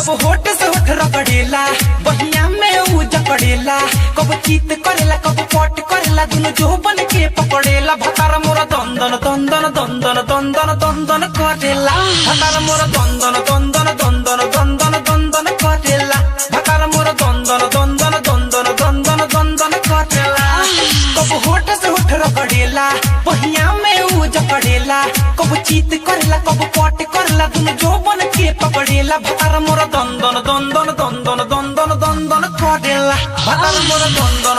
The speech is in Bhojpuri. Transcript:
कब होठ से होठ रगड़ेला बहिया में ऊ जकड़ेला कब चीत करेला कब पट करेला दुनु जो बन के पकड़ेला भतार मोरा दंदन दंदन दंदन दंदन दंदन करेला भतार मोरा दंदन दंदन दंदन दंदन दंदन करेला भतार मोरा दंदन दंदन दंदन दंदन दंदन करेला कब होठ से होठ रगड़ेला बहिया में ऊ जकड़ेला कब चीत करेला कब पट करेला दुनु जो बन के पकड़ेला भतार मोरा दंदन दंदन दंदन दंदन दंदन करेला भतार मोरा दंदन